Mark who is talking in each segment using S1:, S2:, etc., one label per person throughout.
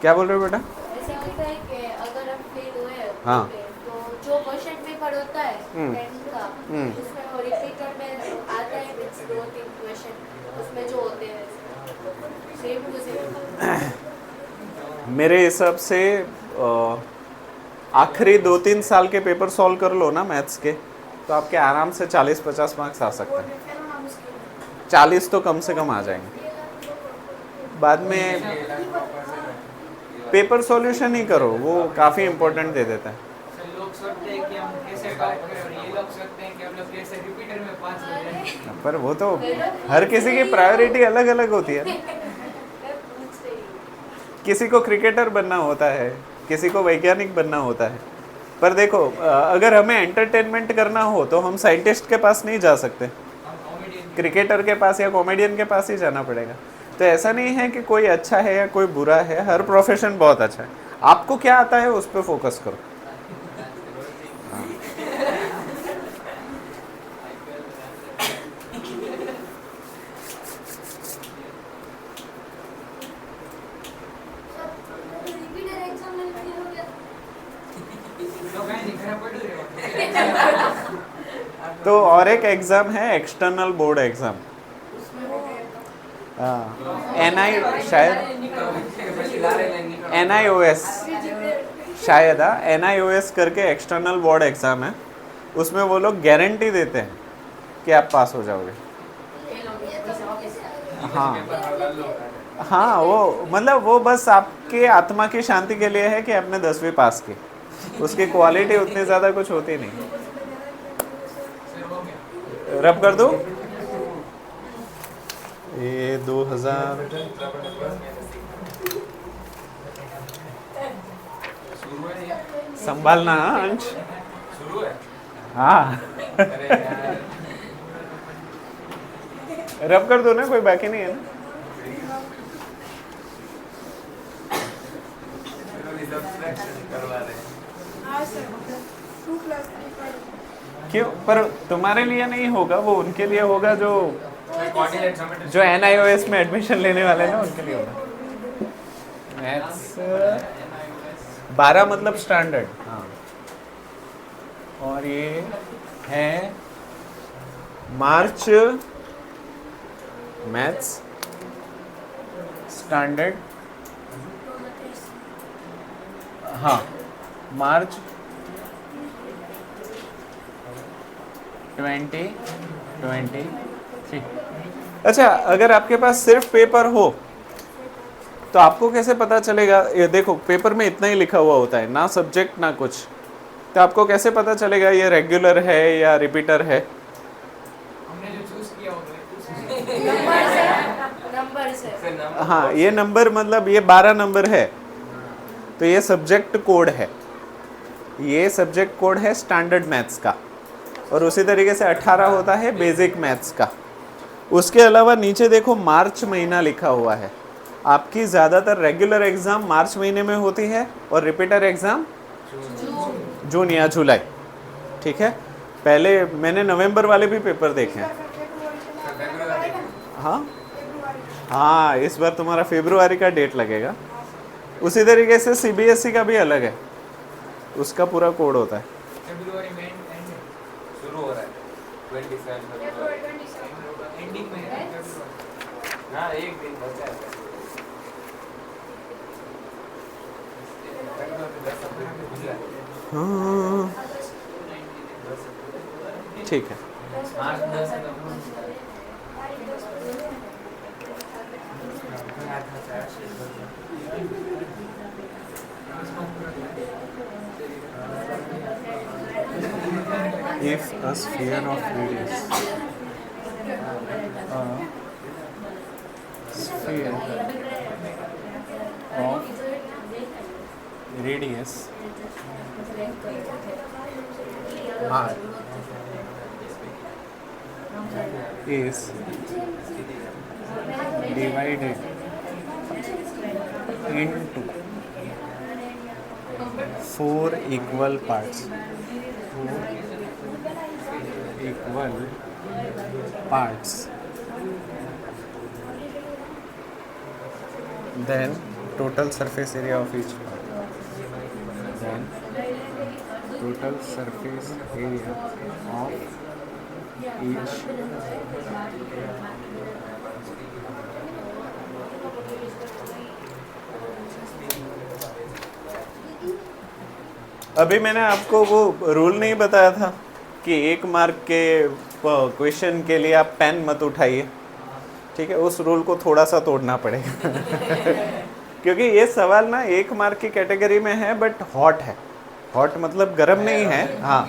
S1: क्या बोल रहे हो बेटा?
S2: ऐसे होता है कि अगर हम फेल हुए
S1: हाँ।
S2: तो जो क्वेश्चन पेपर होता है
S1: हम्म।
S2: 10th का उसमें वो रिपीटर में आता है कुछ 2-3 क्वेश्चन उसमें जो होते हैं सेम टू सेम।
S1: मेरे हिसाब से आखिरी 2-3 साल के पेपर सॉल्व कर लो ना मैथ्स के, तो आपके आराम से 40-50 मार्क्स आ सकते हैं। 40 तो कम से कम आ जाएंगे। बाद में पेपर सॉल्यूशन ही करो, वो काफ़ी इम्पोर्टेंट दे देता है।
S3: लोग सोचते हैं कि हम कैसे टॉप करें और ये लोग सोचते हैं कि हम लोग कैसे रिपीटर में पास हो जाएं।
S1: पर वो तो हर किसी की प्रायोरिटी अलग अलग होती है। किसी को क्रिकेटर बनना होता है, किसी को वैज्ञानिक बनना होता है। पर देखो, अगर हमें एंटरटेनमेंट करना हो तो हम साइंटिस्ट के पास नहीं जा सकते, क्रिकेटर के पास या कॉमेडियन के पास ही जाना पड़ेगा। तो ऐसा नहीं है कि कोई अच्छा है या कोई बुरा है, हर प्रोफेशन बहुत अच्छा है। आपको क्या आता है उस पर फोकस करो। तो और एक एग्ज़ाम है एक्सटर्नल बोर्ड एग्ज़ाम, NI शायद NIOS शायद NIOS करके एक्सटर्नल बोर्ड एग्ज़ाम है। उसमें वो लोग गारंटी देते हैं कि आप पास हो जाओगे। हाँ हाँ, वो मतलब वो बस आपके आत्मा की शांति के लिए है कि आपने 10वीं पास की। उसकी क्वालिटी उतनी ज़्यादा कुछ होती नहीं। रब कर दो ये 2000 संभालना अंश। हाँ रब कर दो ना, कोई बाकी नहीं है ना। क्यों? पर तुम्हारे लिए नहीं होगा, वो उनके लिए होगा जो NIOS में एडमिशन लेने वाले ना, उनके लिए होगा। मैथ्स 12 मतलब स्टैंडर्ड। हाँ, और ये है मार्च मैथ्स स्टैंडर्ड। हाँ, मार्च 2023। अच्छा, अगर आपके पास सिर्फ पेपर हो तो आपको कैसे पता चलेगा? ये देखो, पेपर में इतना ही लिखा हुआ होता है ना, सब्जेक्ट ना कुछ। तो आपको कैसे पता चलेगा ये रेगुलर है या रिपीटर है?
S3: हमने जो चूज किया
S2: नंबर से।
S1: हाँ, ये नंबर मतलब ये 12 नंबर है, तो ये सब्जेक्ट कोड है। ये सब्जेक्ट कोड है स्टैंडर्ड मैथ्स का, और उसी तरीके से 18 होता है बेसिक मैथ्स का। उसके अलावा नीचे देखो मार्च महीना लिखा हुआ है। आपकी ज़्यादातर रेगुलर एग्ज़ाम मार्च महीने में होती है और रिपीटर एग्ज़ाम जून या जुलाई। ठीक है, पहले मैंने नवंबर वाले भी पेपर देखे हैं। हाँ हाँ, इस बार तुम्हारा फरवरी का डेट लगेगा। उसी तरीके से CBSE का भी अलग है, उसका पूरा कोड होता है।
S3: फरवरी में
S4: शुरू हो रहा है 27
S3: एंडिंग में है फरवरी।
S4: हाँ, एक दिन बचा है।
S1: हाँ ठीक है।
S4: मार्च 10
S1: If a sphere of radius R is divided into 4 equal parts. 4 equal parts. Then total surface area of each part. Then total surface area of each अभी मैंने आपको वो रूल नहीं बताया था कि 1 मार्क के क्वेश्चन के लिए आप पेन मत उठाइए, ठीक है? उस रूल को थोड़ा सा तोड़ना पड़ेगा क्योंकि ये सवाल ना 1 मार्क की कैटेगरी में है बट हॉट है। हॉट मतलब गर्म नहीं है, हाँ,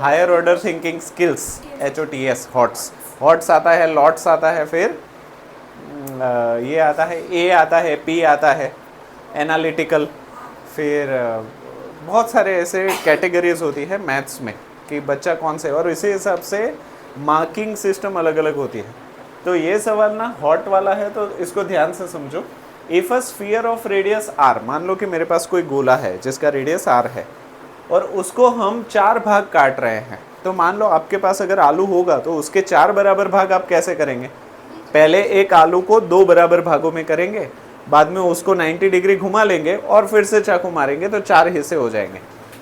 S1: higher order thinking skills, HOTS, HOTS. HOTS आता है, लॉट्स आता है, फिर ये आता है, A आता है, P आता है, एनालिटिकल, फिर बहुत सारे ऐसे कैटेगरीज होती है मैथ्स में कि बच्चा कौन से, और इसी हिसाब से मार्किंग सिस्टम अलग अलग होती है। तो ये सवाल ना हॉट वाला है, तो इसको ध्यान से समझो। If a sphere of radius r, मान लो कि मेरे पास कोई गोला है जिसका रेडियस r है और उसको हम 4 भाग काट रहे हैं, तो मान लो आपके पास अगर आलू होगा तो उसके 4 बराबर भाग आप कैसे करेंगे? पहले एक आलू को 2 बराबर भागों में करेंगे, बाद में उसको 90 डिग्री घुमा लेंगे और फिर से चाकू मारेंगे तो 4 हिस्से हो जाएंगे।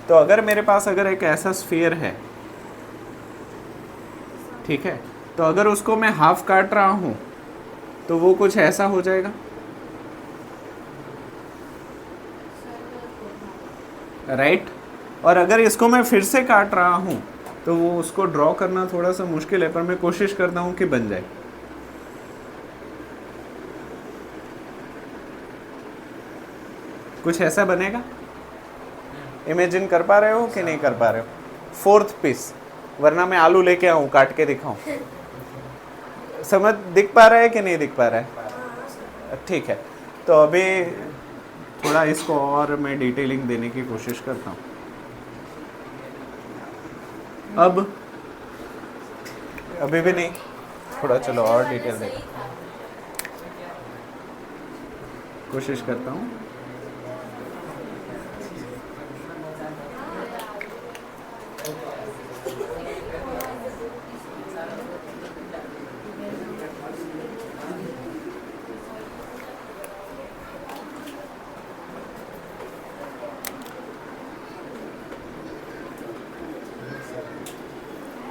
S1: तो अगर मेरे पास अगर एक ऐसा स्फीयर है, ठीक है, तो अगर उसको मैं हाफ काट रहा हूं तो वो कुछ ऐसा हो जाएगा, राइट? और अगर इसको मैं फिर से काट रहा हूं तो वो उसको ड्रॉ करना थोड़ा सा मुश्किल है, पर मैं कोशिश करता हूं कि बन जाए। कुछ ऐसा बनेगा? इमेजिन कर पा रहे हो कि नहीं कर पा रहे हो? 4th पीस, वरना मैं आलू लेके आऊं, काट के दिखाऊं। समझ दिख पा रहा है कि नहीं दिख पा रहा है? ठीक है, तो अभी थोड़ा इसको और मैं डिटेलिंग देने की कोशिश करता हूं। अब अभी भी नहीं, थोड़ा चलो और डिटेल दे कोशिश करता हूं।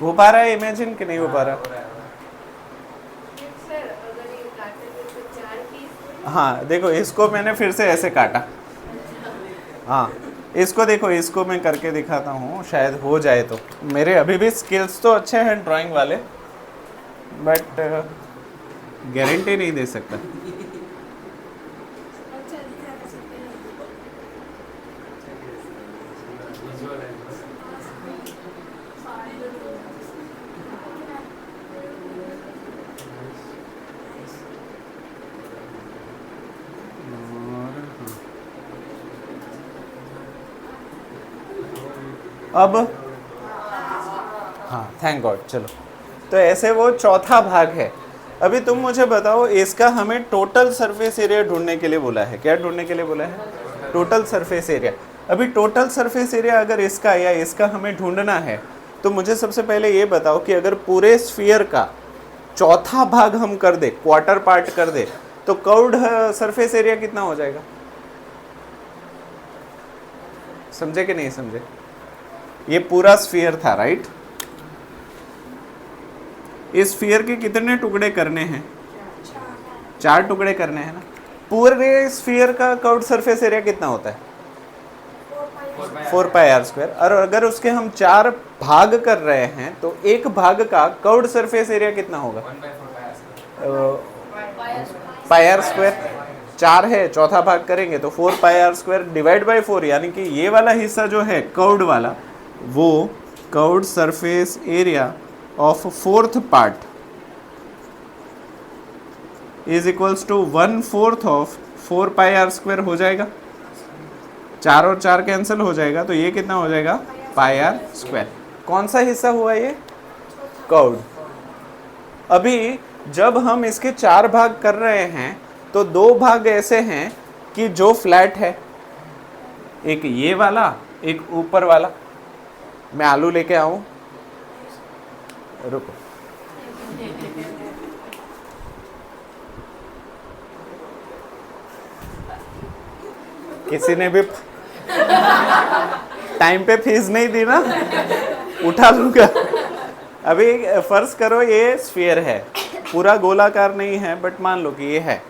S1: हो पा रहा है इमेजिन कि नहीं हो पा रहा?
S2: सर अगर ये काटे तो 4 पीस।
S1: हाँ देखो, इसको मैंने फिर से ऐसे काटा, हाँ इसको देखो, इसको मैं करके दिखाता हूँ, शायद हो जाए। तो मेरे अभी भी स्किल्स तो अच्छे हैं ड्राइंग वाले, बट गारंटी नहीं दे सकता। अब हाँ, थैंक गॉड। चलो, तो ऐसे वो चौथा भाग है। अभी तुम मुझे बताओ, इसका हमें टोटल सरफेस एरिया ढूंढने के लिए बोला है। क्या ढूंढने के लिए बोला है? Total surface area. अभी टोटल सरफेस एरिया अगर इसका या इसका हमें ढूंढना है, तो मुझे सबसे पहले ये बताओ कि अगर पूरे स्फीयर का चौथा भाग हम कर दे, क्वार्टर पार्ट कर दे, तो कर्व्ड सरफेस एरिया कितना हो जाएगा? समझे कि नहीं समझे? ये पूरा स्फीयर था, राइट? इस स्फीयर के कितने टुकड़े करने हैं? 4 टुकड़े करने हैं ना। पूरे स्फीयर का कर्व्ड सरफेस एरिया कितना होता है? 4 पाई r स्क्वायर। और अगर उसके हम 4 भाग कर रहे हैं तो एक भाग का कर्व्ड सरफेस एरिया कितना होगा? पाई r स्क्वायर। 4 है, चौथा भाग करेंगे तो 4 pi r square divide by 4, यानी कि ये वाला हिस्सा जो है कर्व्ड वाला, वो curved surface area of 4th part is equals to 1/4 of 4 pi r square हो जाएगा। 4 और 4 कैंसिल हो जाएगा, तो ये कितना हो जाएगा? पाई r स्क्वायर। कौन सा हिस्सा हुआ ये? कर्व्ड। अभी जब हम इसके 4 भाग कर रहे हैं तो 2 भाग ऐसे हैं कि जो फ्लैट है, एक ये वाला, एक ऊपर वाला। मैं आलू लेके आऊं, रुको। किसी ने भी टाइम पे फीस नहीं दी ना, उठा लूंगा। अभी फर्ज करो ये स्फीयर है, पूरा गोलाकार नहीं है, बट मान लो कि ये है।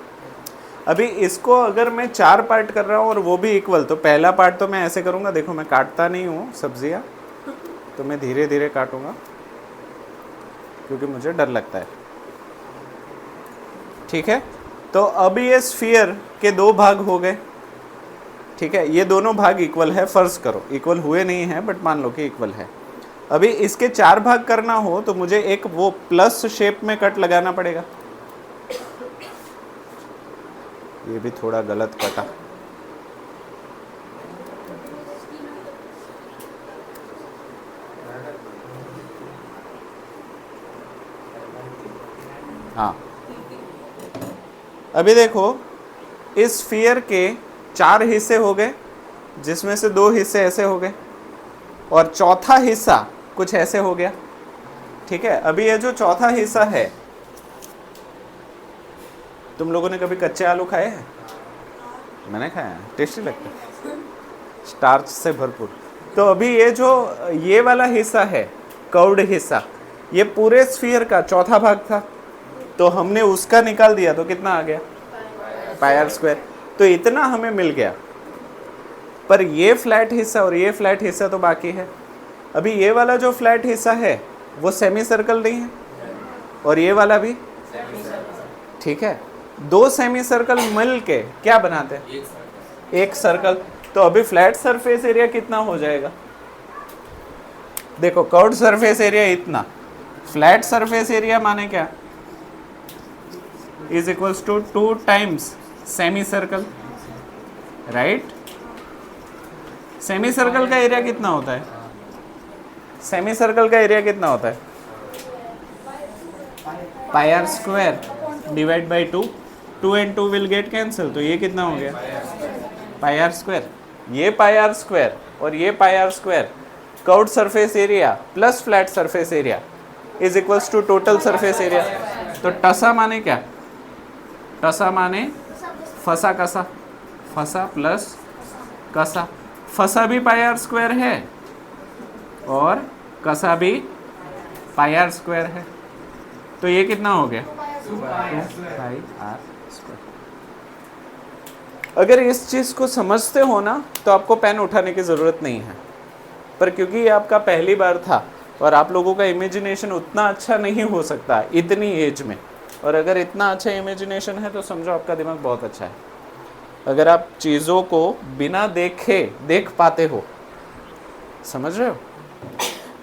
S1: अभी इसको अगर मैं 4 पार्ट कर रहा हूँ और वो भी इक्वल, तो पहला पार्ट तो मैं ऐसे करूँगा, देखो मैं काटता नहीं हूँ सब्जियाँ, तो मैं धीरे धीरे काटूंगा क्योंकि मुझे डर लगता है। ठीक है, तो अब ये स्फीयर के 2 भाग हो गए। ठीक है, ये दोनों भाग इक्वल है, फर्ज करो इक्वल हुए नहीं है, बट मान लो कि इक्वल है। अभी इसके 4 भाग करना हो तो मुझे एक वो प्लस शेप में कट लगाना पड़ेगा। ये भी थोड़ा गलत कटा। हाँ, अभी देखो इस स्फीयर के 4 हिस्से हो गए, जिसमें से 2 हिस्से ऐसे हो गए और चौथा हिस्सा कुछ ऐसे हो गया। ठीक है, अभी ये जो चौथा हिस्सा है, तुम लोगों ने कभी कच्चे आलू खाए हैं? मैंने खाया है, टेस्टी लगता है, स्टार्च से भरपूर। तो अभी ये जो ये वाला हिस्सा है, कर्व्ड हिस्सा, ये पूरे स्फीयर का चौथा भाग था, तो हमने उसका निकाल दिया तो कितना आ गया? Pi r square. तो इतना हमें मिल गया, पर ये फ्लैट हिस्सा और ये फ्लैट हिस्सा तो बाकी है। अभी ये वाला जो फ्लैट हिस्सा है वो सेमी सर्कल नहीं है, और ये वाला भी। ठीक है, 2 सेमी सर्कल मिल के क्या बनाते हैं? एक सर्कल। तो अभी फ्लैट सरफेस एरिया कितना हो जाएगा? देखो कर्व्ड सरफेस एरिया इतना, फ्लैट सरफेस एरिया माने क्या? Is equals to 2 times semicircle, right? Semicircle का एरिया कितना होता है? सेमी सर्कल का एरिया कितना होता है? Pi r square divide by 2। 2 and 2 will get cancel, तो ये कितना हो गया? Pi r square. ये पाई आर स्क्वायर और ये pi r square, curved surface area plus flat surface area is equals to total surface area. तो टसा माने क्या? टसा माने फसा कसा, फसा प्लस कसा। फसा भी पाई आर स्क्वायर है और कसा भी पाई आर स्क्वायर है, तो ये कितना हो गया? Pi r square. अगर इस चीज़ को समझते हो ना तो आपको पेन उठाने की ज़रूरत नहीं है, पर क्योंकि ये आपका पहली बार था और आप लोगों का इमेजिनेशन उतना अच्छा नहीं हो सकता इतनी एज में, और अगर इतना अच्छा इमेजिनेशन है तो समझो आपका दिमाग बहुत अच्छा है। अगर आप चीज़ों को बिना देखे देख पाते हो, समझ रहे हो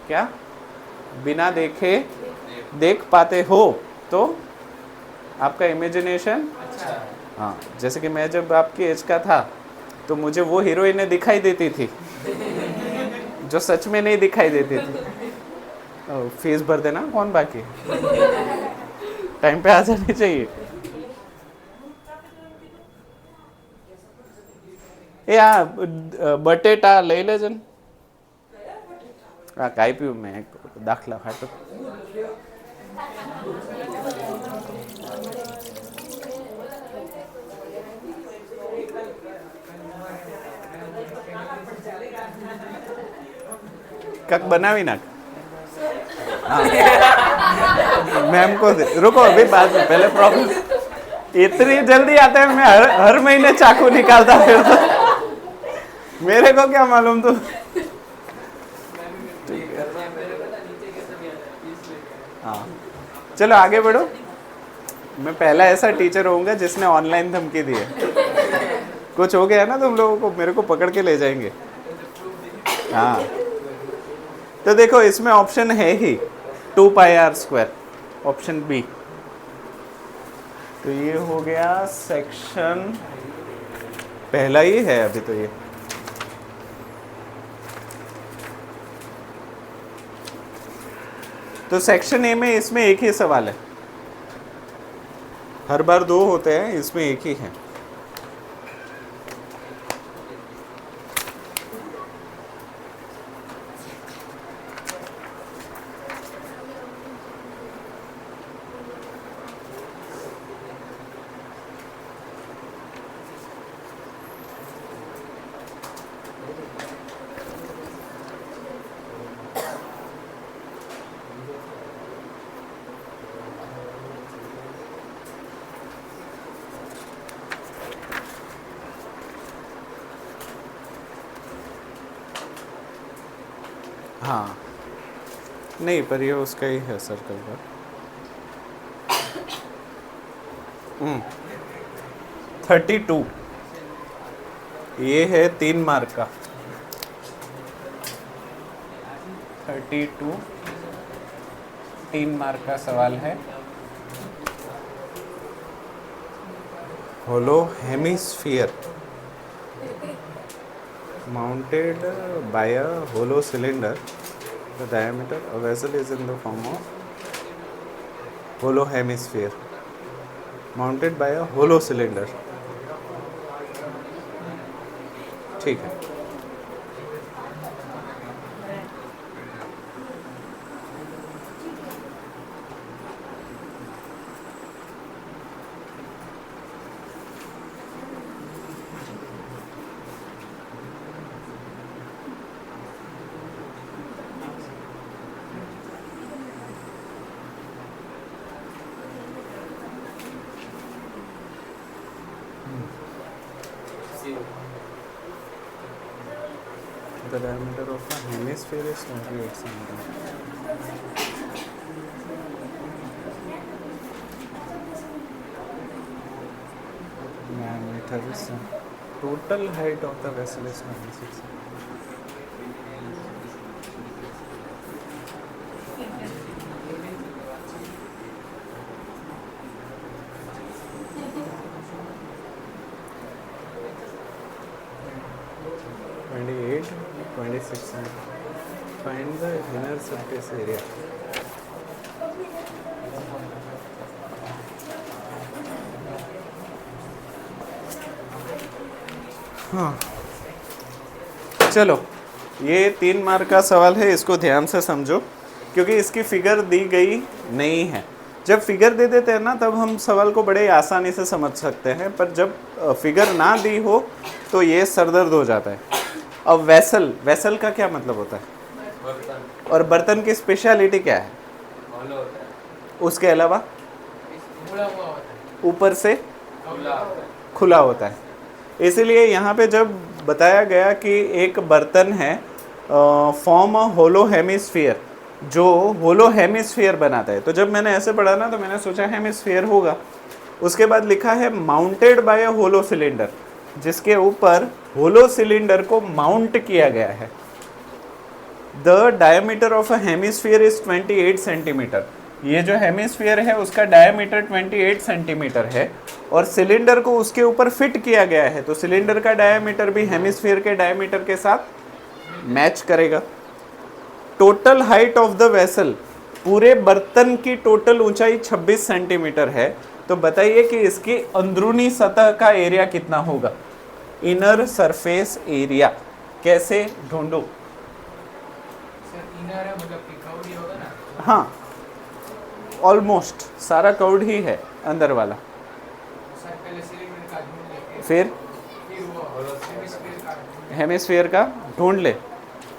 S1: क्या? बिना देखे देख पाते हो तो आपका इमेजिनेशन हाँ, जैसे कि मैं जब आपकी एज का था तो मुझे वो हीरोइनें दिखाई देती थी जो सच में नहीं दिखाई देती थी। फीस भर देना, कौन बाकी? टाइम पे आ जानी चाहिए। बटेटा लई लेजन। काय पीऊ मैं दाखला खातो। कक बनावी नाख। मैम को रुको, अभी बाद में, पहले प्रॉब्लम। इतनी जल्दी आता है, मैं हर महीने चाकू निकालता फिर तो मेरे को क्या मालूम। तो हाँ, चलो आगे बढ़ो। मैं पहला ऐसा टीचर होऊंगा जिसने ऑनलाइन धमकी दी है। कुछ हो गया ना तुम लोगों को, मेरे को पकड़ के ले जाएंगे। हाँ, तो देखो इसमें ऑप्शन है ही 2 pi r square, option B. तो ये हो गया सेक्शन पहला ही है अभी तो ये। तो सेक्शन ए में इसमें एक ही सवाल है, हर बार 2 होते हैं, इसमें एक ही है। हाँ नहीं, पर ये उसका ही है सर्कल का। 32 ये है 3 मार्क का। 32 3 मार्क का सवाल है। होलो hemisphere mounted by a hollow cylinder, the diameter of vessel is in the form of hollow hemisphere mounted by a hollow cylinder। ठीक है। The diameter of a hemisphere is 28 centimeters. Diameter is total height of the vessel is 96. Find the inner surface area. हाँ चलो, ये 3 mark का सवाल है, इसको ध्यान से समझो क्योंकि इसकी फिगर दी गई नहीं है। जब फिगर दे देते हैं ना तब हम सवाल को बड़े आसानी से समझ सकते हैं, पर जब फिगर ना दी हो तो ये सरदर्द हो जाता है। अब वेसल का क्या मतलब होता है?
S4: बर्तन
S1: और बर्तन की स्पेशलिटी क्या है?
S4: hollow होता है,
S1: उसके अलावा
S3: खुला हुआ होता है,
S1: ऊपर से
S4: खुला होता है।
S1: खुला होता है। इसीलिए यहाँ पे जब बताया गया कि एक बर्तन है फॉर्म अ होलो हेमिस्फीयर, जो होलो हेमिस्फीयर बनाता है, तो जब मैंने ऐसे पढ़ा ना तो मैंने सोचा हेमिस्फीयर होगा। उसके बाद लिखा है माउंटेड बाय अ होलो सिलेंडर, जिसके ऊपर होलो सिलेंडर को माउंट किया गया है। The diameter of a hemisphere is 28 centimetre. ये जो हेमिस्फीयर है उसका डायमीटर 28 सेंटीमीटर है और सिलेंडर को उसके ऊपर फिट किया गया है, तो सिलेंडर का डायमीटर भी हेमिस्फीयर के डायमीटर के साथ मैच करेगा। Total height of the vessel, पूरे बर्तन की टोटल ऊंचाई 26 सेंटीमीटर है, तो बताइए कि इसकी अंदरूनी सतह का एरिया कितना होगा? इनर सरफेस एरिया कैसे ढूंढूं?
S3: सर इनर है मतलब कि कवरी होगा ना,
S1: हाँ, ऑलमोस्ट सारा कवर्ड ही है अंदर वाला।
S3: सर पहले सिलेंडर का ढूंढ लेंगे,
S1: फिर
S3: फिर वो हेमिस्फीयर का ढूंढ लेंगे।
S1: हेमिस्फीयर का ढूंढ ले।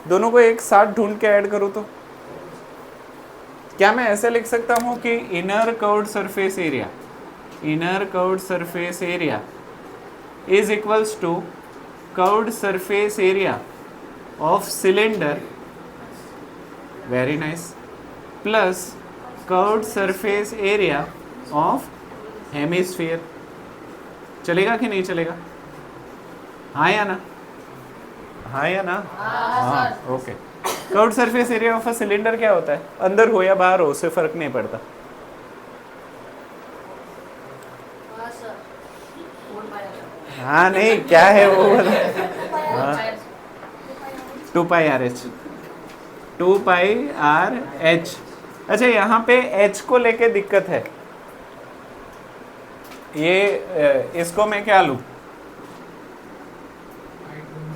S1: दोनों को एक साथ ढूंढ के ऐड करूँ तो क्या मैं ऐसे लिख सकता हूँ कि inner curved surface area, inner curved surface area is equals to curved surface area of cylinder, very nice, plus curved surface area of hemisphere. चलेगा कि नहीं चलेगा? हाँ या ना? हाँ या ना? हाँ, okay. Curved surface area of a cylinder क्या होता है? अंदर हो या बाहर हो उससे फर्क नहीं पड़ता।
S2: हाँ सर,
S1: हाँ नहीं, क्या है वो हाँ, 2 pi r H, 2 pi r H. अच्छा, यहाँ पे एच को लेके दिक्कत है। ये इसको मैं क्या लूँ?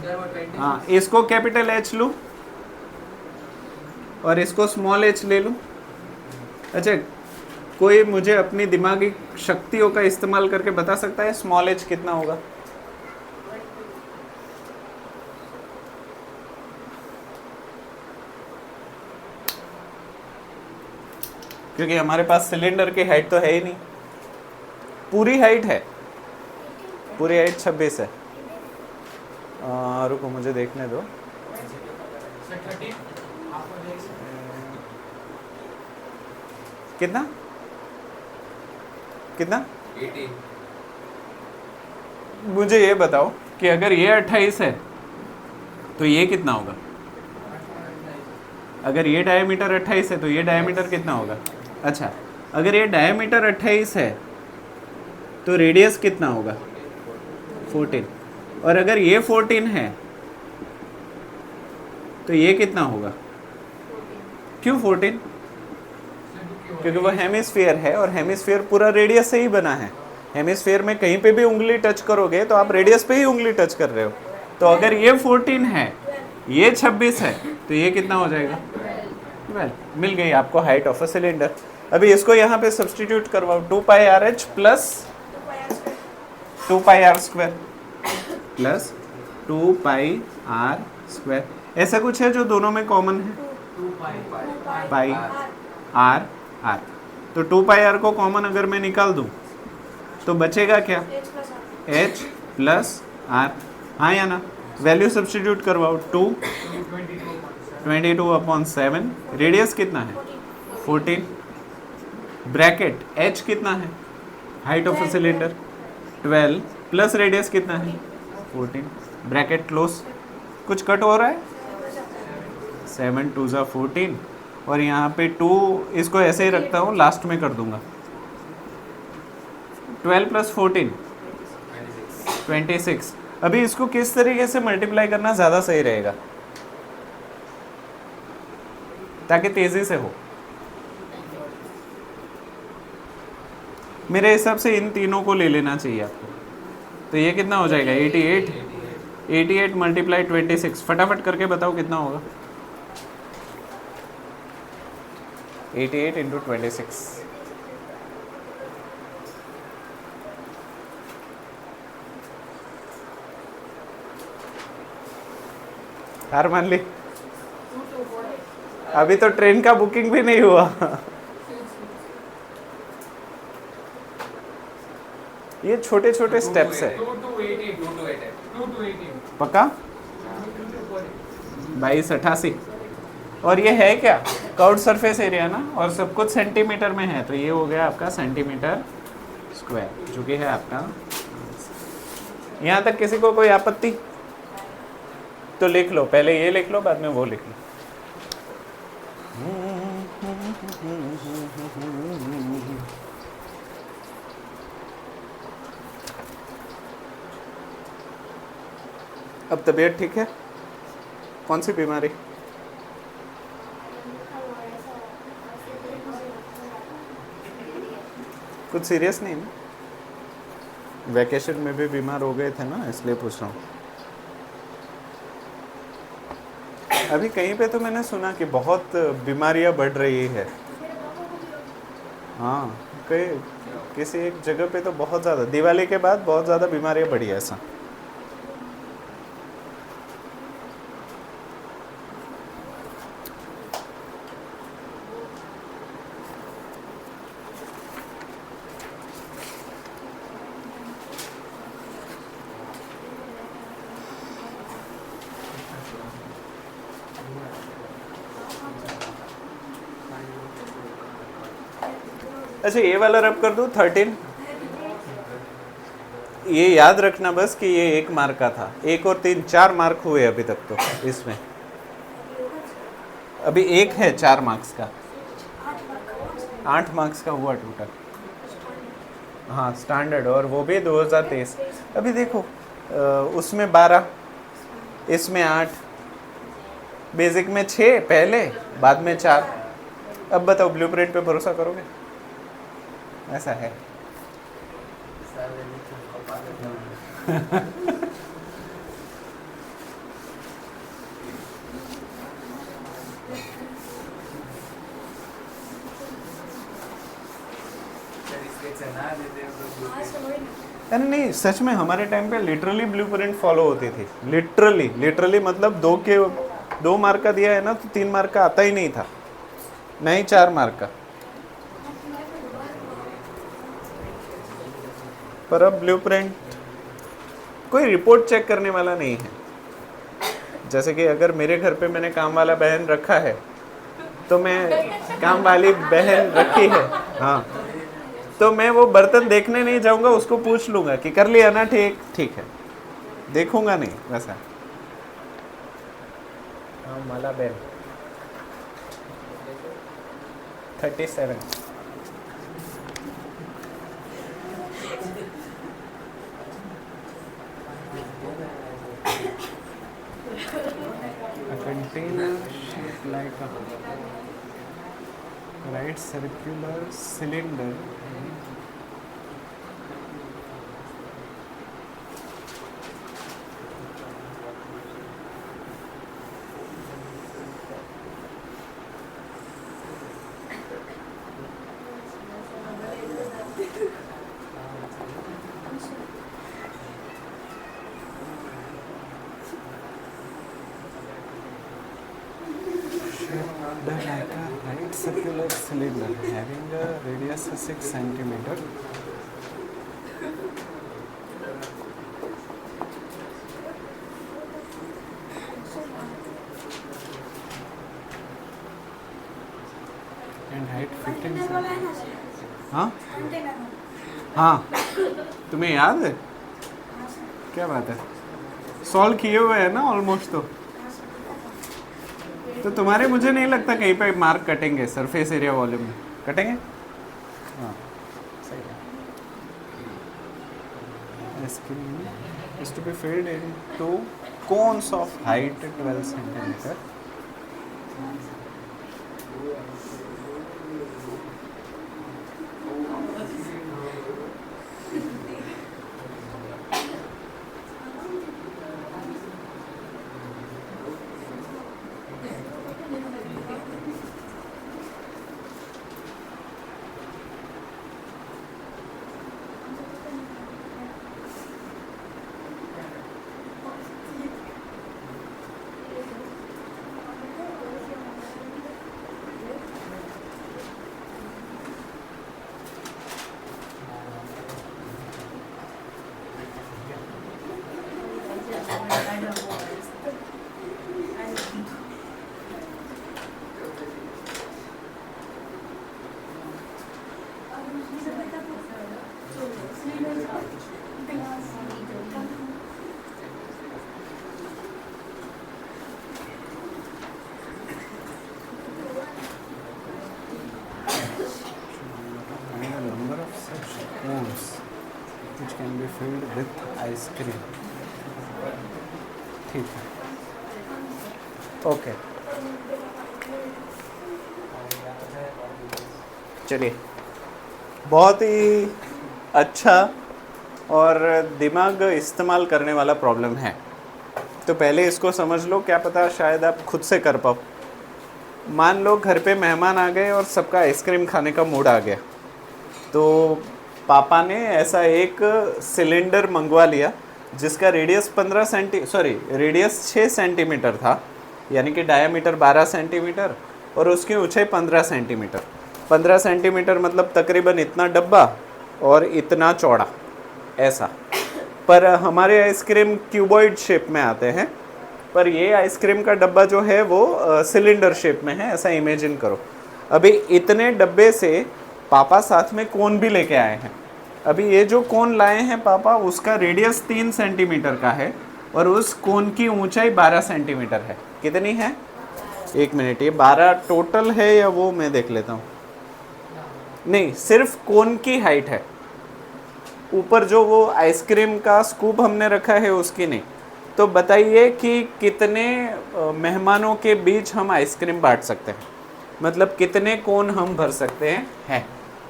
S3: सर वो 20
S1: हाँ, इसको कैपिटल एच लूँ और इसको स्मॉल एच ले लूँ। अच्छा, कोई मुझे अपनी दिमागी शक्तियों का इस्तेमाल करके बता सकता है स्मॉल एच कितना होगा? क्योंकि हमारे पास सिलेंडर की हाइट तो है ही नहीं, पूरी हाइट है, पूरी हाइट 26 है। रुको मुझे देखने दो।
S3: सर 30 आपको देख सकते
S1: कितना कितना
S4: 18
S1: मुझे ये बताओ कि अगर ये 28 है तो ये कितना होगा? अगर ये डायमीटर 28 है तो ये डायमीटर कितना होगा? अच्छा, अगर ये डायमीटर 28 है तो रेडियस कितना होगा? 14। और अगर ये 14 है तो ये कितना होगा? क्यों 14? क्योंकि वो हेमिस्फीयर है और हेमिस्फीयर पूरा रेडियस से ही बना है। हेमिस्फीयर में कहीं पे भी उंगली टच करोगे तो आप रेडियस पे ही उंगली टच कर रहे हो। तो अगर ये 14 है, ये 26 है, तो ये कितना हो जाएगा? 12। मिल गई आपको हाइट ऑफ अ सिलेंडर। अभी इसको यहाँ पे सब्सटीट्यूट करवाओ, 2 pi r h plus 2 pi r square plus 2 pi r square. ऐसा कुछ है जो दोनों में कॉमन है?
S3: 2
S1: पाई आर आर। तो 2 पाई आर को कॉमन अगर मैं निकाल दूं तो बचेगा क्या? H plus r. हाँ या ना? वैल्यू सब्सटीट्यूट करवाओ, 22/7। रेडियस कितना है? 14। ब्रैकेट एच कितना है? Height of a cylinder 12 plus radius कितना है? 14। Bracket close. कुछ कट हो रहा है? 7 2 ज़ा 14 और यहाँ पे 2 इसको ऐसे ही रखता हूँ, लास्ट में कर दूंगा। 12 प्लस 14 26। अभी इसको किस तरीके से मल्टीप्लाई करना ज़्यादा सही रहेगा ताकि तेज़ी से हो? मेरे हिसाब से इन तीनों को ले लेना चाहिए आपको। तो ये कितना हो जाएगा? 88 मल्टीप्लाई 26। फटाफट करके बताओ कितना होगा? 88 इंटू 26। हार मान ली? अभी तो ट्रेन का बुकिंग भी नहीं हुआ। ये छोटे छोटे स्टेप्स है।
S3: 2 to 18
S4: 2 to 8 है।
S3: 2 to 18
S1: पक्का? 2288। और ये है क्या? कर्व्ड सरफेस एरिया ना, और सब कुछ सेंटीमीटर में है, तो ये हो गया आपका सेंटीमीटर स्क्वायर, जो कि है आपका। यहाँ तक किसी को कोई आपत्ति? तो लिख लो, पहले ये लिख लो, बाद में वो लिख लो। अब तबीयत ठीक है? कौन सी बीमारी? कुछ सीरियस नहीं ना? वैकेशन में भी बीमार हो गए थे ना, इसलिए पूछ रहा हूँ। अभी कहीं पे तो मैंने सुना कि बहुत बीमारियां बढ़ रही है। हाँ, कहीं किसी एक जगह पे तो बहुत ज़्यादा, दिवाली के बाद बहुत ज़्यादा बीमारियां बढ़ी है ऐसा। अच्छा, ये वाला रब कर दूं 13। ये याद रखना बस कि ये 1 मार्क का था। 1 और 3 4 मार्क हुए अभी तक तो इसमें। अभी 1 है 4 मार्क्स का, 8 मार्क्स का हुआ टोटल। हाँ, स्टैंडर्ड, और वो भी 2023। अभी देखो, उसमें 12, इसमें 8, बेसिक में 6 पहले, बाद में 4। अब बताओ, ब्लूप्रिंट पे भरोसा करोगे? ऐसा है। अरे नहीं, सच में हमारे टाइम पे लिटरली ब्लूप्रिंट फॉलो होती थी। लिटरली मतलब 2 मार्क का दिया है ना तो 3 मार्क का आता ही नहीं था, नहीं 4 मार्क का। पर अब ब्लूप्रिंट कोई रिपोर्ट चेक करने वाला नहीं है। जैसे कि अगर मेरे घर पे मैंने काम वाला बहन रखा है तो मैं काम वाली बहन रखी है, हाँ, तो मैं वो बर्तन देखने नहीं जाऊंगा, उसको पूछ लूंगा कि कर लिया ना, ठीक ठीक है, देखूंगा नहीं वैसा। हाँ माला बहन 37 A container shaped like a right circular cylinder like a right circular cylinder having a radius of 6 centimeter. And height 15 हाँ हाँ, तुम्हें याद है? क्या बात है, सॉल्व किए हुए हैं ना ऑलमोस्ट। तो तुम्हारे मुझे नहीं लगता कहीं पे मार्क कटेंगे, सरफेस एरिया वॉल्यूम में कटेंगे। हाँ सही है। Screen is to be filled into cones of height 12 centimetre. Which can be filled with ice cream. ठीक है, ओके, चलिए, बहुत ही अच्छा और दिमाग इस्तेमाल करने वाला प्रॉब्लम है। तो पहले इसको समझ लो, क्या पता शायद आप खुद से कर पाओ। मान लो घर पे मेहमान आ गए और सबका आइसक्रीम खाने का मूड आ गया, तो पापा ने ऐसा एक सिलेंडर मंगवा लिया जिसका रेडियस 6 सेंटीमीटर था, यानी कि डायामीटर 12 सेंटीमीटर और उसकी ऊंचाई 15 सेंटीमीटर। 15 सेंटीमीटर मतलब तकरीबन इतना डब्बा और इतना चौड़ा, ऐसा। पर हमारे आइसक्रीम क्यूबॉइड शेप में आते हैं, पर ये आइसक्रीम का डब्बा जो है वो सिलेंडर शेप में है, ऐसा इमेजिन करो। अभी इतने डब्बे से पापा साथ में कोन भी लेके आए हैं। अभी ये जो कोन लाए हैं पापा, उसका रेडियस 3 सेंटीमीटर का है और उस कोन की ऊंचाई 12 सेंटीमीटर है। कितनी है? एक मिनट, ये 12 टोटल है या वो मैं देख लेता हूँ। नहीं, सिर्फ कोन की हाइट है, ऊपर जो वो आइसक्रीम का स्कूप हमने रखा है उसकी नहीं। तो बताइए कि कितने मेहमानों के बीच हम आइसक्रीम बांट सकते हैं, मतलब कितने कोन हम भर सकते हैं।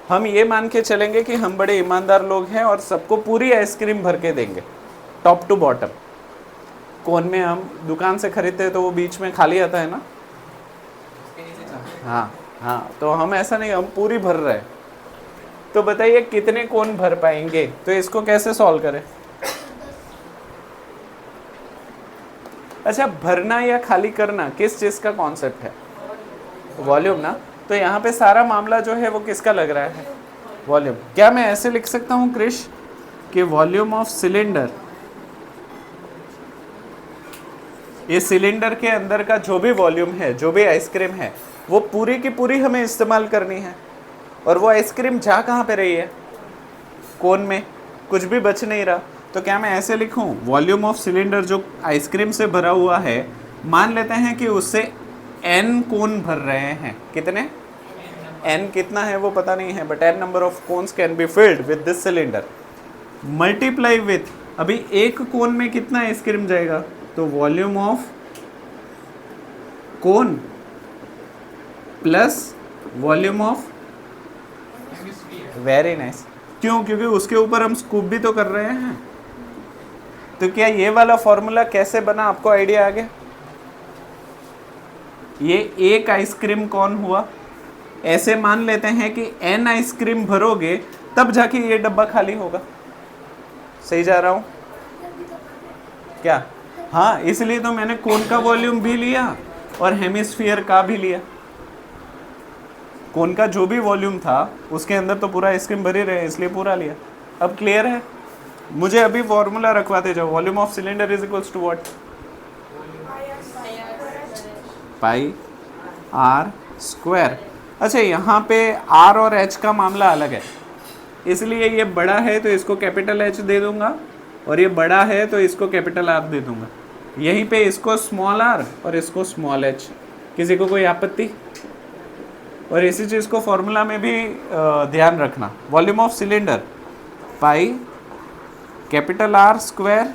S1: हम ये मान के चलेंगे कि हम बड़े ईमानदार लोग हैं और सबको पूरी आइसक्रीम भर के देंगे, टॉप टू बॉटम। कोन में हम दुकान से खरीदते हैं तो वो बीच में खाली आता है ना, हाँ हाँ, तो हम ऐसा नहीं, हम पूरी भर रहे हैं। तो बताइए कितने कोन भर पाएंगे। तो इसको कैसे सॉल्व करें? अच्छा, भरना या खाली करना किस चीज़ का कॉन्सेप्ट है? वॉल्यूम ना। तो यहाँ पे सारा मामला जो है वो किसका लग रहा है? वॉल्यूम। क्या मैं ऐसे लिख सकता हूँ क्रिश कि वॉल्यूम ऑफ सिलेंडर, ये सिलेंडर के अंदर का जो भी वॉल्यूम है, जो भी आइसक्रीम है, वो पूरी की पूरी हमें इस्तेमाल करनी है। और वो आइसक्रीम जा कहाँ पे रही है? कोन में, कुछ भी बच नहीं रहा। तो क्या मैं ऐसे लिखूं, वॉल्यूम ऑफ सिलेंडर जो आइसक्रीम से भरा हुआ है, मान लेते हैं कि उससे n कोन भर रहे हैं। कितने? n कितना है वो पता नहीं है, but n number of cones can be filled with this cylinder. Multiply with, अभी एक कोन में कितना आइसक्रीम जाएगा? तो volume of cone plus volume of, very nice. क्यों? क्योंकि उसके ऊपर हम स्कूप भी तो कर रहे हैं। तो क्या ये वाला फॉर्मूला कैसे बना, आपको आइडिया आ गया? ये एक आइसक्रीम कौन हुआ, ऐसे मान लेते हैं कि n आइसक्रीम भरोगे तब जाके ये डब्बा खाली होगा। सही जा रहा हूं क्या? हाँ, इसलिए तो मैंने कोन का वॉल्यूम भी लिया और हेमिस्फीयर का भी लिया। कोन का जो भी वॉल्यूम था उसके अंदर तो पूरा आइसक्रीम भरी रहे, इसलिए पूरा लिया। अब क्लियर है? मुझे अभी फॉर्मूला रखवाते जाओ। Volume of cylinder is equals to what? Pi r square. अच्छा, यहाँ पे आर और एच का मामला अलग है, इसलिए ये बड़ा है तो इसको कैपिटल एच दे दूंगा, और ये बड़ा है तो इसको कैपिटल आर दे दूंगा। यहीं पे इसको स्मॉल आर और इसको स्मॉल एच। किसी को कोई आपत्ति? और इसी चीज़ को फॉर्मूला में भी ध्यान रखना। Volume of cylinder pi capital R square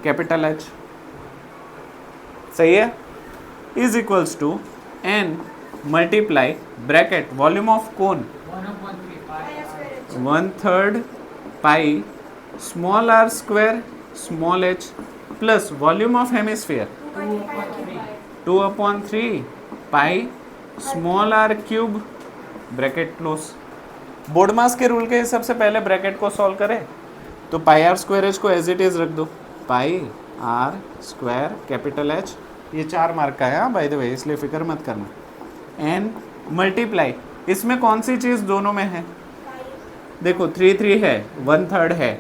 S1: capital H, सही है, is equals to n multiply bracket volume of cone 1/3 pi small r square small h plus volume of hemisphere 2/3 pi small r cube bracket close. Board मास के rule के हिसाब से पहले bracket को solve करें तो पाई आर स्क्वायर एच को एज इट इज रख दो, पाई आर स्क्वायर कैपिटल एच, ये 4 मार्क का है बाय द वे, इसलिए फिक्र मत करना। एन मल्टीप्लाई, इसमें कौन सी चीज़ दोनों में है? देखो 3 है, 1/3 है,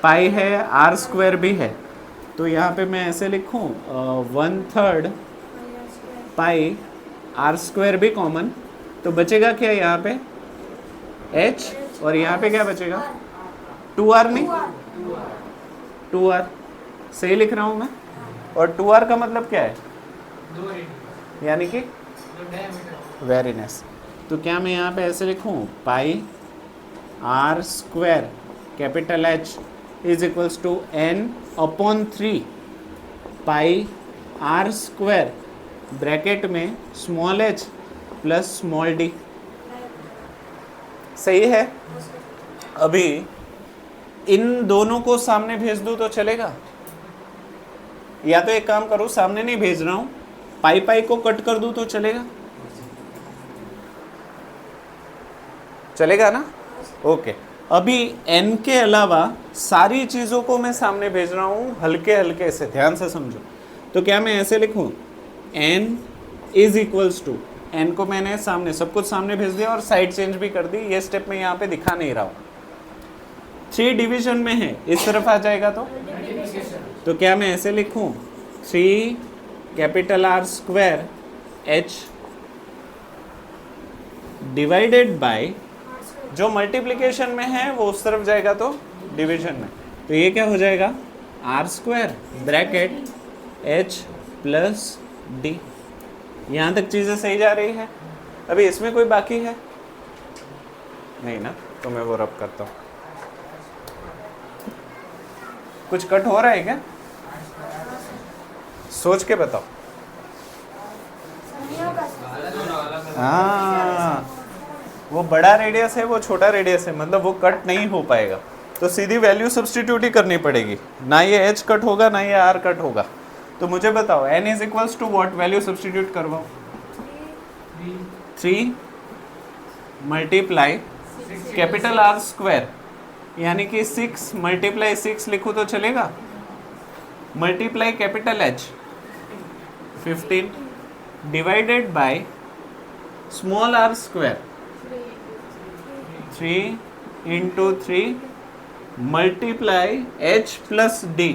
S1: पाई है, आर स्क्वायर भी है, तो यहाँ पे मैं ऐसे लिखूँ 1/3 पाई आर स्क्वायर भी कॉमन, तो बचेगा क्या यहाँ पे? एच, और यहाँ पे क्या बचेगा? 2r नहीं, 2r सही लिख रहा हूँ मैं। और 2r का मतलब क्या है? यानी कि वेरी नाइस। तो क्या मैं यहाँ पे ऐसे लिखूँ pi r square capital H is equals to n/3 pi r square bracket में small h plus small d, सही है। अभी इन दोनों को सामने भेज दूं तो चलेगा? या तो एक काम करो, सामने नहीं भेज रहा हूं, पाई पाई को कट कर दूं तो चलेगा? चलेगा ना? ओके। अभी n के अलावा सारी चीज़ों को मैं सामने भेज रहा हूँ हल्के हल्के से, ध्यान से समझो। तो क्या मैं ऐसे लिखूँ n is equals to, n को मैंने सामने, सब कुछ सामने भेज दिया और साइड चेंज भी कर दी, ये स्टेप मैं यहाँ पे दिखा नहीं रहा हूँ। 3 डिवीजन में है, इस तरफ आ जाएगा तो क्या मैं ऐसे लिखूँ 3 capital R square H divided by, जो मल्टीप्लिकेशन में है वो उस तरफ जाएगा तो डिवीजन में, तो ये क्या हो जाएगा? R square bracket h plus d. यहाँ तक चीज़ें सही जा रही है? अभी इसमें कोई बाकी है नहीं ना? तो मैं वो रब करता हूँ। कुछ कट हो रहा है क्या? सोच के बताओ। हाँ, वो बड़ा रेडियस है, वो छोटा रेडियस है, मतलब वो कट नहीं हो पाएगा, तो सीधी वैल्यू सब्स्टिट्यूट ही करनी पड़ेगी। ना ये h कट होगा ना ये r कट होगा। तो मुझे बताओ n is equals to what? Value substitute करवाओ। 3 मल्टीप्लाई कैपिटल आर स्क्वायर, यानी कि 6 मल्टीप्लाई 6 लिखूँ तो चलेगा? Multiply capital H 15 divided by small r square 3 into 3 multiply h plus d,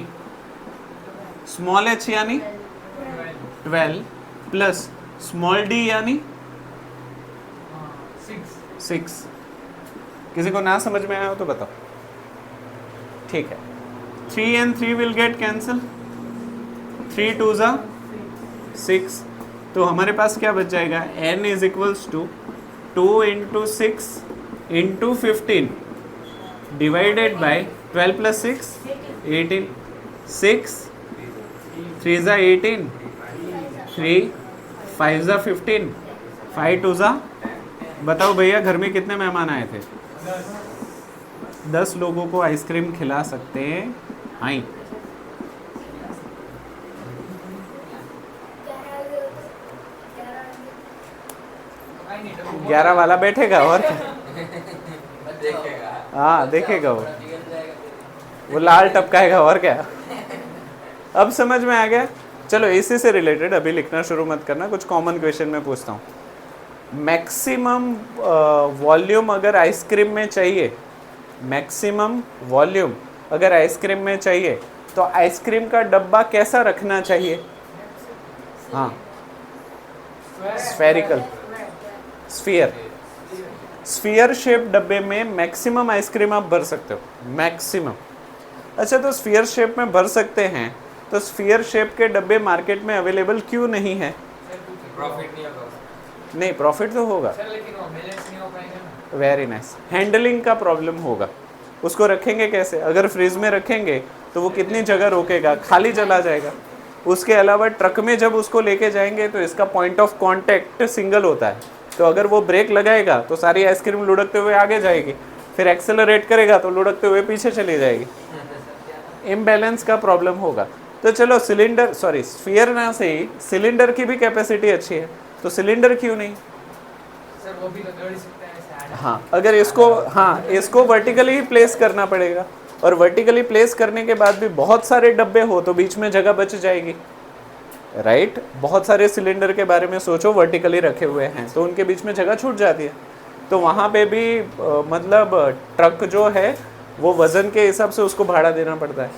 S1: small h यानी 12 प्लस स्मॉल d यानी 6। किसी को ना समझ में आया हो तो बताओ। ठीक है, 3 and 3 will get cancel, 3 2 जा 6, तो हमारे पास क्या बच जाएगा, n is equals to 2 into 6 into 15 divided by 12 plus 6 18, 6 3 जा 18, 3 5 जा 15, 5 2 जा, बताओ भैया घर में कितने मेहमान आए थे? 10 लोगों को आइसक्रीम खिला सकते हैं। आई 11 वाला बैठेगा और क्या?
S4: देखेगा।
S1: हाँ देखेगा, वो लाल टपकाएगा और क्या। अब समझ में आ गया। चलो इसी से रिलेटेड अभी लिखना शुरू मत करना, कुछ कॉमन क्वेश्चन में पूछता हूँ। मैक्सिमम वॉल्यूम अगर आइसक्रीम में चाहिए, मैक्सिमम वॉल्यूम अगर आइसक्रीम में चाहिए तो आइसक्रीम का डब्बा कैसा रखना चाहिए? हाँ स्फेरिकल, स्फीयर, स्फीयर शेप डब्बे में मैक्सिमम आइसक्रीम आप भर सकते हो, मैक्सिमम। अच्छा तो स्फीयर शेप में भर सकते हैं, तो स्फीयर शेप के डब्बे मार्केट में अवेलेबल क्यों नहीं है?
S4: प्रॉफिट नहीं होगा।
S1: नहीं प्रॉफिट तो होगा,
S3: सर लेकिन वो बैलेंस नहीं हो पाएगा ना।
S1: Very nice. हैंडलिंग का प्रॉब्लम होगा, उसको रखेंगे कैसे? अगर फ्रिज में रखेंगे तो वो कितनी जगह रोकेगा, खाली चला जाएगा। उसके अलावा ट्रक में जब उसको लेके जाएंगे तो इसका पॉइंट ऑफ कांटेक्ट सिंगल होता है, तो अगर वो ब्रेक लगाएगा तो सारी आइसक्रीम लुढ़कते हुए आगे जाएगी, फिर एक्सेलरेट करेगा तो लुढ़कते हुए पीछे चली जाएगी। इम्बैलेंस का प्रॉब्लम होगा। तो चलो सिलेंडर, सॉरी स्फीयर ना से ही सिलेंडर की भी कैपेसिटी अच्छी है, तो सिलेंडर क्यों नहीं?
S3: सर वो भी तो दौड़ ही सकता है ऐसे।
S1: हाँ अगर इसको, हाँ इसको वर्टिकली ही प्लेस करना पड़ेगा, और वर्टिकली प्लेस करने के बाद भी बहुत सारे डब्बे हो तो बीच में जगह बच जाएगी, राइट। बहुत सारे सिलेंडर के बारे में सोचो, वर्टिकली रखे हुए हैं तो उनके बीच में जगह छूट जाती है, तो वहाँ पे भी मतलब ट्रक जो है वो वज़न के हिसाब से उसको भाड़ा देना पड़ता है।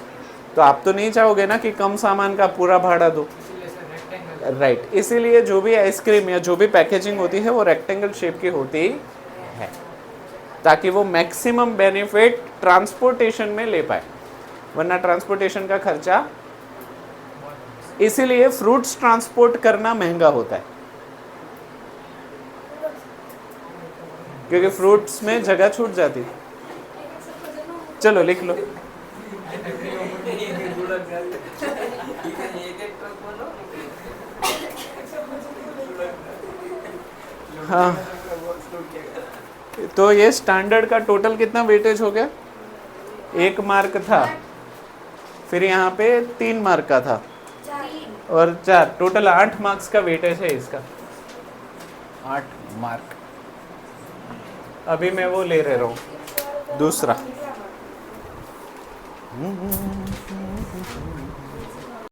S1: तो आप तो नहीं चाहोगे ना कि कम सामान का पूरा भाड़ा दो,
S3: इसीलिए सर रेक्टेंगल।
S1: राइट। इसीलिए जो भी आइसक्रीम या जो भी पैकेजिंग होती है वो रेक्टेंगल शेप की होती है, ताकि वो मैक्सिमम बेनिफिट ट्रांसपोर्टेशन में ले पाए, वरना ट्रांसपोर्टेशन का खर्चा। इसीलिए फ्रूट्स ट्रांसपोर्ट करना महंगा होता है, क्योंकि फ्रूट्स में जगह छूट जाती है। चलो लिख लो। हाँ तो ये स्टैंडर्ड का टोटल कितना वेटेज हो गया? 1 मार्क था, फिर यहाँ पे 3 मार्क का था, और 4, टोटल 8 मार्क्स का वेटेज है इसका, 8 मार्क। अभी मैं वो ले रहा हूँ दूसरा।